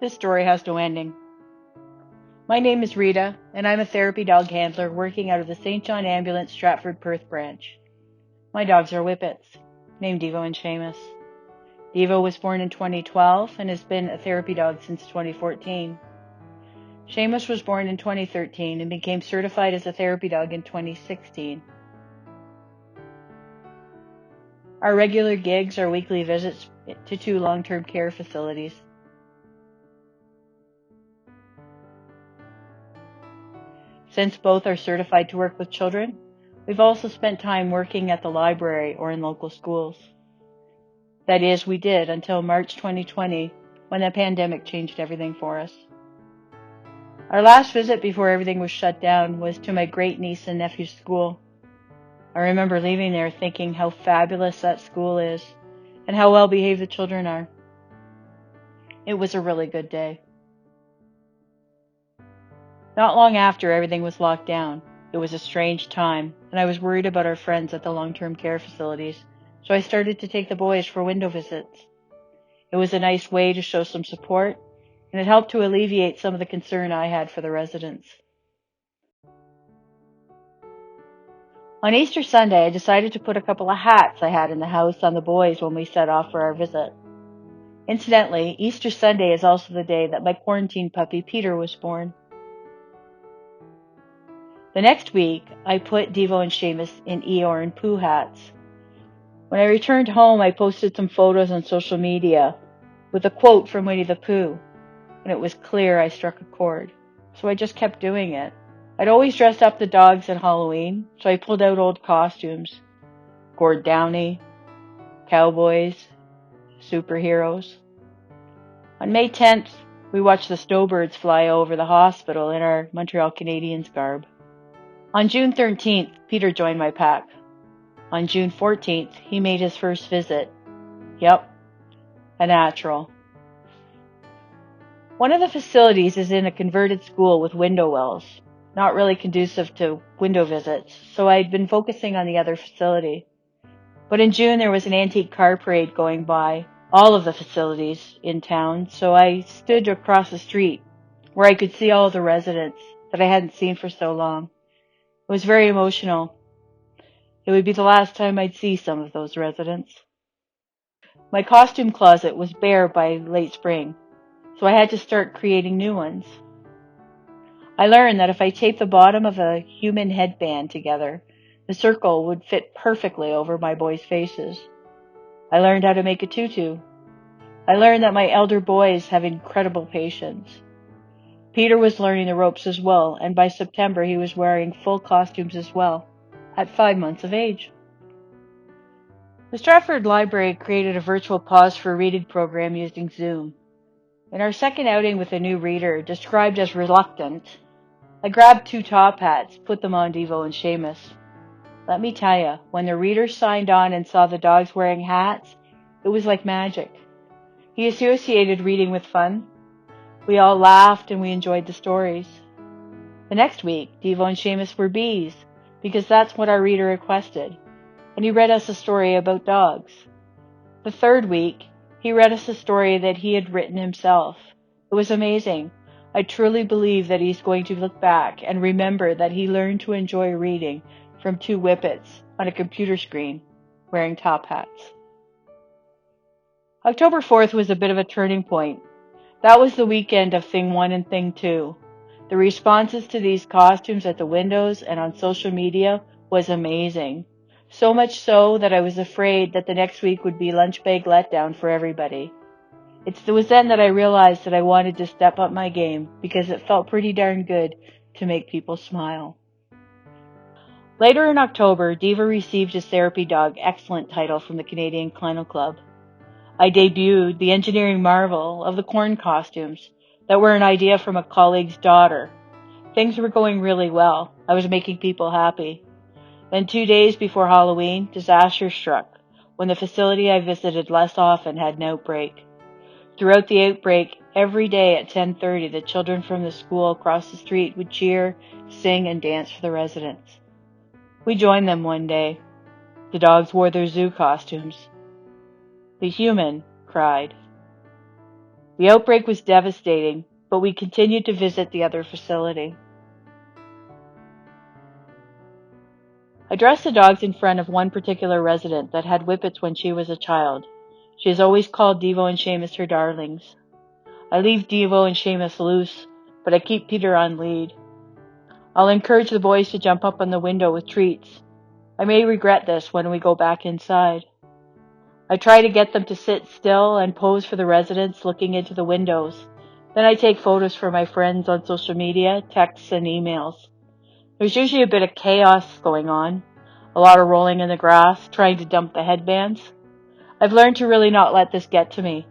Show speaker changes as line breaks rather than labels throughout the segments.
This story has no ending. My name is Reta, and I'm a therapy dog handler working out of the St. John Ambulance Stratford Perth branch. My dogs are Whippets, named Devo and Seamus. Devo was born in 2012 and has been a therapy dog since 2014. Seamus was born in 2013 and became certified as a therapy dog in 2016. Our regular gigs are weekly visits to 2 long-term care facilities. Since both are certified to work with children, we've also spent time working at the library or in local schools. That is, we did until March 2020, when the pandemic changed everything for us. Our last visit before everything was shut down was to my great niece and nephew's school. I remember leaving there thinking how fabulous that school is and how well behaved the children are. It was a really good day. Not long after everything was locked down, it was a strange time, and I was worried about our friends at the long-term care facilities, so I started to take the boys for window visits. It was a nice way to show some support, and it helped to alleviate some of the concern I had for the residents. On Easter Sunday, I decided to put a couple of hats I had in the house on the boys when we set off for our visit. Incidentally, Easter Sunday is also the day that my quarantine puppy Peter was born. The next week, I put Devo and Seamus in Eeyore and Pooh hats. When I returned home, I posted some photos on social media with a quote from Winnie the Pooh, and it was clear I struck a chord, so I just kept doing it. I'd always dressed up the dogs at Halloween, so I pulled out old costumes. Gord Downie, cowboys, superheroes. On May 10th, we watched the snowbirds fly over the hospital in our Montreal Canadiens garb. On June 13th, Peter joined my pack. On June 14th, he made his first visit. Yep, a natural. One of the facilities is in a converted school with window wells, not really conducive to window visits, so I'd been focusing on the other facility. But in June, there was an antique car parade going by all of the facilities in town, so I stood across the street where I could see all of the residents that I hadn't seen for so long. It was very emotional. It would be the last time I'd see some of those residents. My costume closet was bare by late spring, so I had to start creating new ones. I learned that if I taped the bottom of a human headband together, the circle would fit perfectly over my boys' faces. I learned how to make a tutu. I learned that my elder boys have incredible patience. Peter was learning the ropes as well, and by September he was wearing full costumes as well, at 5 months of age. The Stratford Library created a virtual pause for reading program using Zoom. In our second outing with a new reader, described as reluctant, I grabbed 2 top hats, put them on Devo and Seamus. Let me tell you, when the readers signed on and saw the dogs wearing hats, it was like magic. He associated reading with fun. We all laughed and we enjoyed the stories. The next week, Devo and Seamus were bees, because that's what our reader requested, and he read us a story about dogs. The third week, he read us a story that he had written himself. It was amazing. I truly believe that he's going to look back and remember that he learned to enjoy reading from 2 Whippets on a computer screen, wearing top hats. October 4th was a bit of a turning point. That was the weekend of Thing 1 and Thing 2. The responses to these costumes at the windows and on social media was amazing. So much so that I was afraid that the next week would be lunch bag letdown for everybody. It was then that I realized that I wanted to step up my game because it felt pretty darn good to make people smile. Later in October, Devo received his Therapy Dog Excellent title from the Canadian Kennel Club. I debuted the engineering marvel of the corn costumes that were an idea from a colleague's daughter. Things were going really well. I was making people happy. Then 2 days before Halloween, disaster struck when the facility I visited less often had an outbreak. Throughout the outbreak, every day at 10:30, the children from the school across the street would cheer, sing, and dance for the residents. We joined them one day. The dogs wore their zoo costumes. The human cried. The outbreak was devastating, but we continued to visit the other facility. I dressed the dogs in front of one particular resident that had Whippets when she was a child. She has always called Devo and Seamus her darlings. I leave Devo and Seamus loose, but I keep Peter on lead. I'll encourage the boys to jump up on the window with treats. I may regret this when we go back inside. I try to get them to sit still and pose for the residents looking into the windows. Then I take photos for my friends on social media, texts, and emails. There's usually a bit of chaos going on. A lot of rolling in the grass, trying to dump the headbands. I've learned to really not let this get to me.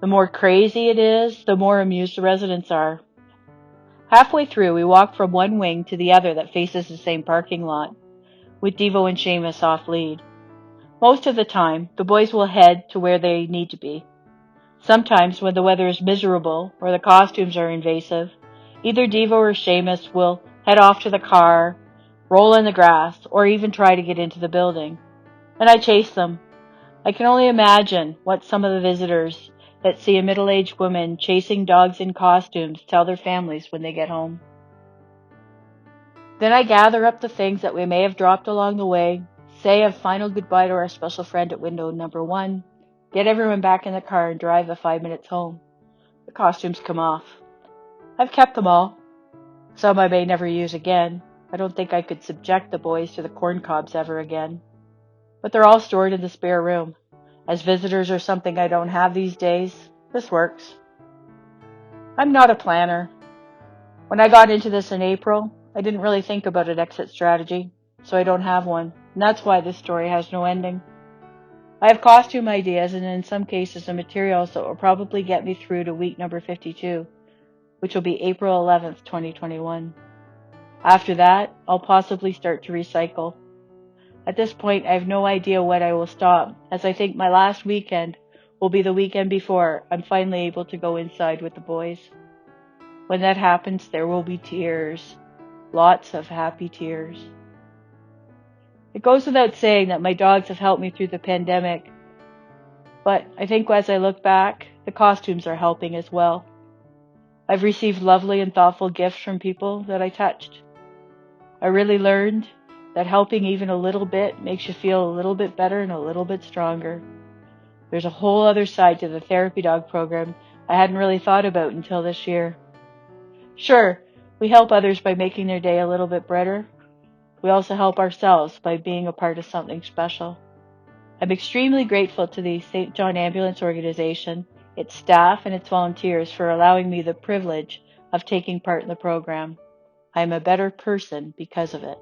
The more crazy it is, the more amused the residents are. Halfway through, we walk from one wing to the other that faces the same parking lot, with Devo and Seamus off lead. Most of the time, the boys will head to where they need to be. Sometimes, when the weather is miserable or the costumes are invasive, either Devo or Seamus will head off to the car, roll in the grass, or even try to get into the building. And I chase them. I can only imagine what some of the visitors that see a middle-aged woman chasing dogs in costumes tell their families when they get home. Then I gather up the things that we may have dropped along the way, say a final goodbye to our special friend at window number 1, get everyone back in the car and drive the 5 minutes home. The costumes come off. I've kept them all. Some I may never use again. I don't think I could subject the boys to the corn cobs ever again. But they're all stored in the spare room. As visitors are something I don't have these days, this works. I'm not a planner. When I got into this in April, I didn't really think about an exit strategy, so I don't have one, and that's why this story has no ending. I have costume ideas and in some cases the materials that will probably get me through to week number 52, which will be April 11th, 2021. After that, I'll possibly start to recycle. At this point, I have no idea when I will stop, as I think my last weekend will be the weekend before I'm finally able to go inside with the boys. When that happens, there will be tears. Lots of happy tears. It goes without saying that my dogs have helped me through the pandemic, but I think as I look back, the costumes are helping as well. I've received lovely and thoughtful gifts from people that I touched. I really learned that helping even a little bit makes you feel a little bit better and a little bit stronger. There's a whole other side to the therapy dog program I hadn't really thought about until this year. Sure, we help others by making their day a little bit brighter. We also help ourselves by being a part of something special. I'm extremely grateful to the St. John Ambulance Organization, its staff, and its volunteers for allowing me the privilege of taking part in the program. I am a better person because of it.